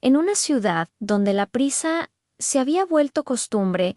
En una ciudad donde la prisa se había vuelto costumbre,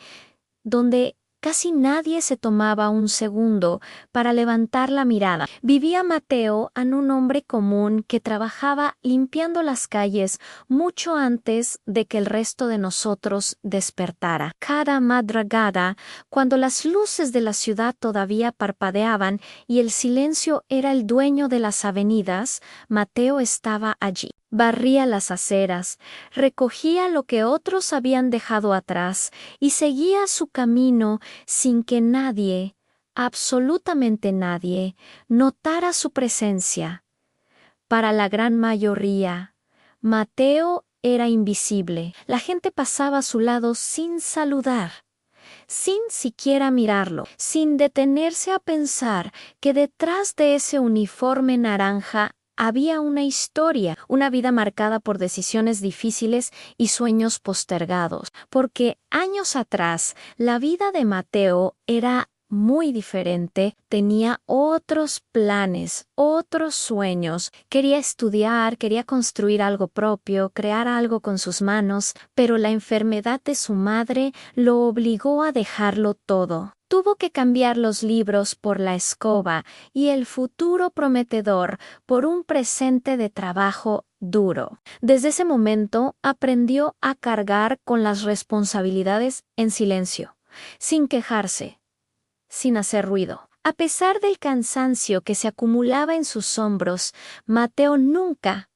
donde casi nadie se tomaba un segundo para levantar la mirada, vivía Mateo, un hombre común que trabajaba limpiando las calles mucho antes de que el resto de nosotros despertara. Cada madrugada, cuando las luces de la ciudad todavía parpadeaban y el silencio era el dueño de las avenidas, Mateo estaba allí. Barría las aceras, recogía lo que otros habían dejado atrás y seguía su camino sin que nadie, absolutamente nadie, notara su presencia. Para la gran mayoría, Mateo era invisible. La gente pasaba a su lado sin saludar, sin siquiera mirarlo, sin detenerse a pensar que detrás de ese uniforme naranja había una historia, una vida marcada por decisiones difíciles y sueños postergados, porque años atrás la vida de Mateo era muy diferente, tenía otros planes, otros sueños, quería estudiar, quería construir algo propio, crear algo con sus manos, pero la enfermedad de su madre lo obligó a dejarlo todo. Tuvo que cambiar los libros por la escoba y el futuro prometedor por un presente de trabajo duro. Desde ese momento aprendió a cargar con las responsabilidades en silencio, sin quejarse, sin hacer ruido. A pesar del cansancio que se acumulaba en sus hombros, Mateo nunca,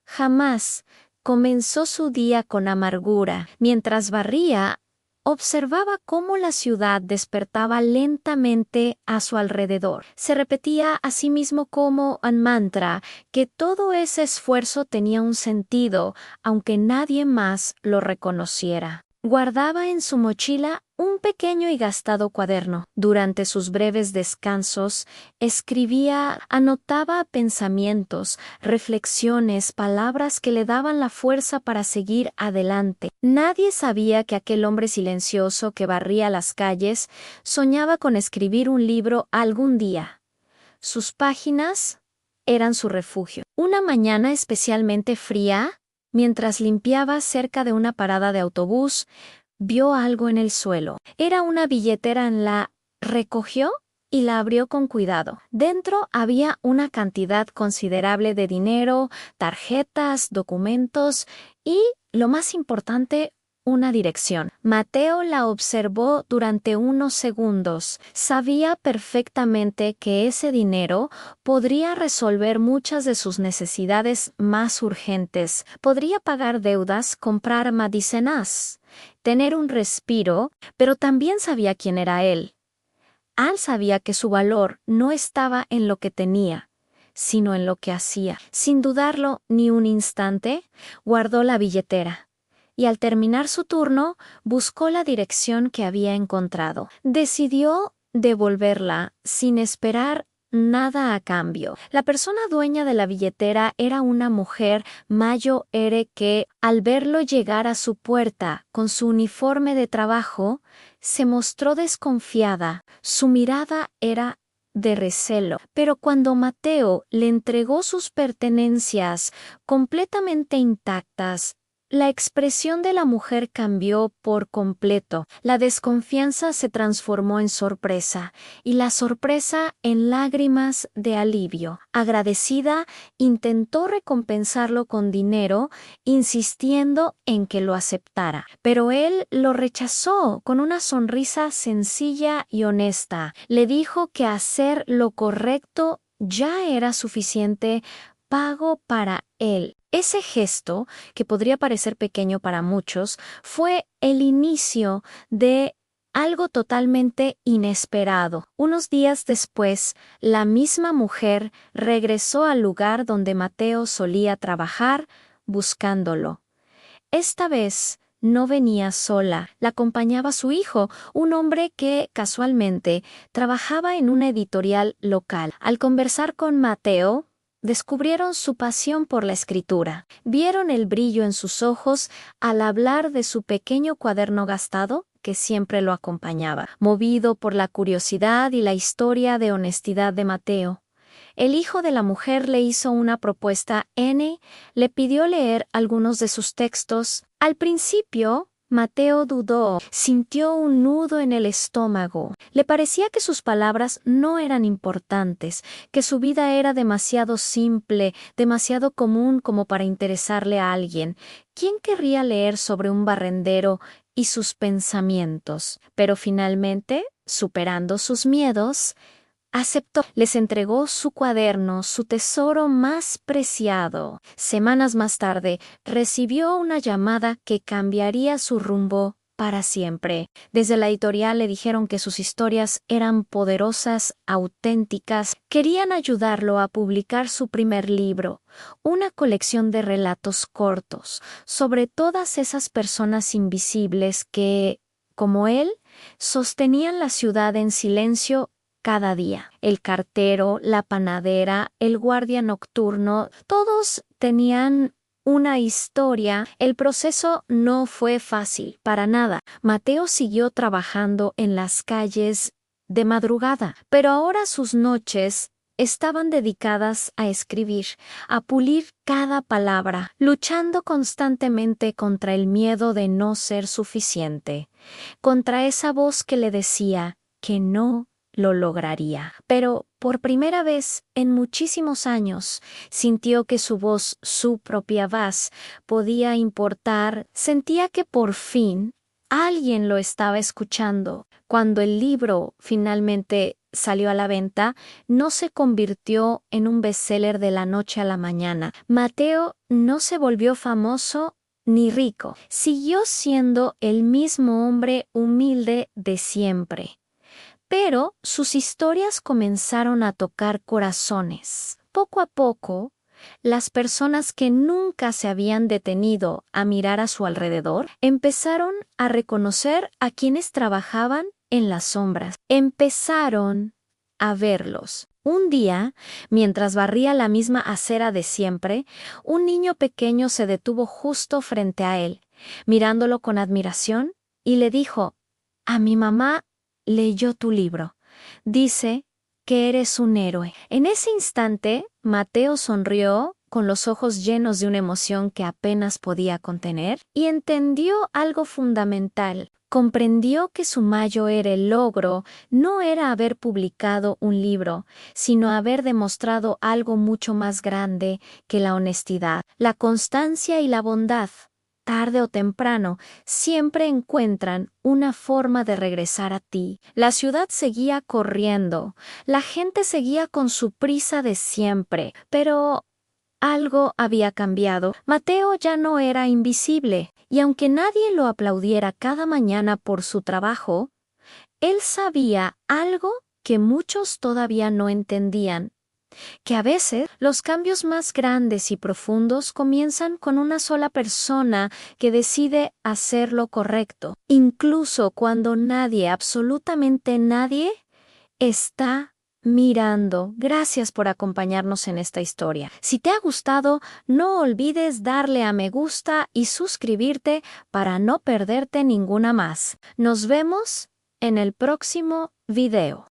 jamás, comenzó su día con amargura. Mientras barría, observaba cómo la ciudad despertaba lentamente a su alrededor. Se repetía a sí mismo como un mantra que todo ese esfuerzo tenía un sentido, aunque nadie más lo reconociera. Guardaba en su mochila un pequeño y gastado cuaderno. Durante sus breves descansos, escribía, anotaba pensamientos, reflexiones, palabras que le daban la fuerza para seguir adelante. Nadie sabía que aquel hombre silencioso que barría las calles soñaba con escribir un libro algún día. Sus páginas eran su refugio. Una mañana especialmente fría, mientras limpiaba cerca de una parada de autobús, vio algo en el suelo. Era una billetera. La recogió y la abrió con cuidado. Dentro había una cantidad considerable de dinero, tarjetas, documentos y, lo más importante, una dirección. Mateo la observó durante unos segundos. Sabía perfectamente que ese dinero podría resolver muchas de sus necesidades más urgentes. Podría pagar deudas, comprar medicinas, tener un respiro, pero también sabía quién era él. Al sabía que su valor no estaba en lo que tenía, sino en lo que hacía. Sin dudarlo ni un instante, guardó la billetera y al terminar su turno buscó la dirección que había encontrado. Decidió devolverla sin esperar nada a cambio. La persona dueña de la billetera era una mujer mayor que, al verlo llegar a su puerta con su uniforme de trabajo, se mostró desconfiada. Su mirada era de recelo, pero cuando Mateo le entregó sus pertenencias completamente intactas, la expresión de la mujer cambió por completo. La desconfianza se transformó en sorpresa y la sorpresa en lágrimas de alivio. Agradecida, intentó recompensarlo con dinero, insistiendo en que lo aceptara. Pero él lo rechazó con una sonrisa sencilla y honesta. Le dijo que hacer lo correcto ya era suficiente pago para él. Ese gesto, que podría parecer pequeño para muchos, fue el inicio de algo totalmente inesperado. Unos días después, la misma mujer regresó al lugar donde Mateo solía trabajar, buscándolo. Esta vez no venía sola, la acompañaba su hijo, un hombre que, casualmente, trabajaba en una editorial local. Al conversar con Mateo, descubrieron su pasión por la escritura. Vieron el brillo en sus ojos al hablar de su pequeño cuaderno gastado que siempre lo acompañaba. Movido por la curiosidad y la historia de honestidad de Mateo, El hijo de la mujer le hizo una propuesta. N le pidió leer algunos de sus textos. Al principio, Mateo dudó, sintió un nudo en el estómago. Le parecía que sus palabras no eran importantes, que su vida era demasiado simple, demasiado común como para interesarle a alguien. ¿Quién querría leer sobre un barrendero y sus pensamientos? Pero finalmente, superando sus miedos, aceptó. Les entregó su cuaderno, su tesoro más preciado. Semanas más tarde, recibió una llamada que cambiaría su rumbo para siempre. Desde la editorial le dijeron que sus historias eran poderosas, auténticas. Querían ayudarlo a publicar su primer libro, una colección de relatos cortos sobre todas esas personas invisibles que, como él, sostenían la ciudad en silencio cada día. El cartero, la panadera, el guardia nocturno, todos tenían una historia. El proceso no fue fácil, para nada. Mateo siguió trabajando en las calles de madrugada, pero ahora sus noches estaban dedicadas a escribir, a pulir cada palabra, luchando constantemente contra el miedo de no ser suficiente, contra esa voz que le decía que no lo lograría. Pero por primera vez en muchísimos años sintió que su voz, su propia voz, podía importar. Sentía que por fin alguien lo estaba escuchando. Cuando el libro finalmente salió a la venta, no se convirtió en un bestseller de la noche a la mañana. Mateo no se volvió famoso ni rico. Siguió siendo el mismo hombre humilde de siempre. Pero sus historias comenzaron a tocar corazones. Poco a poco, las personas que nunca se habían detenido a mirar a su alrededor empezaron a reconocer a quienes trabajaban en las sombras. Empezaron a verlos. Un día, mientras barría la misma acera de siempre, un niño pequeño se detuvo justo frente a él, mirándolo con admiración, y le dijo: «A mi mamá leyó tu libro. Dice que eres un héroe». En ese instante, Mateo sonrió con los ojos llenos de una emoción que apenas podía contener y entendió algo fundamental. Comprendió que su mayor logro no era haber publicado un libro, sino haber demostrado algo mucho más grande que la honestidad, la constancia y la bondad. Tarde o temprano, siempre encuentran una forma de regresar a ti. La ciudad seguía corriendo, la gente seguía con su prisa de siempre, pero algo había cambiado. Mateo ya no era invisible, y aunque nadie lo aplaudiera cada mañana por su trabajo, él sabía algo que muchos todavía no entendían: que a veces los cambios más grandes y profundos comienzan con una sola persona que decide hacer lo correcto, incluso cuando nadie, absolutamente nadie, está mirando. Gracias por acompañarnos en esta historia. Si te ha gustado, no olvides darle a me gusta y suscribirte para no perderte ninguna más. Nos vemos en el próximo video.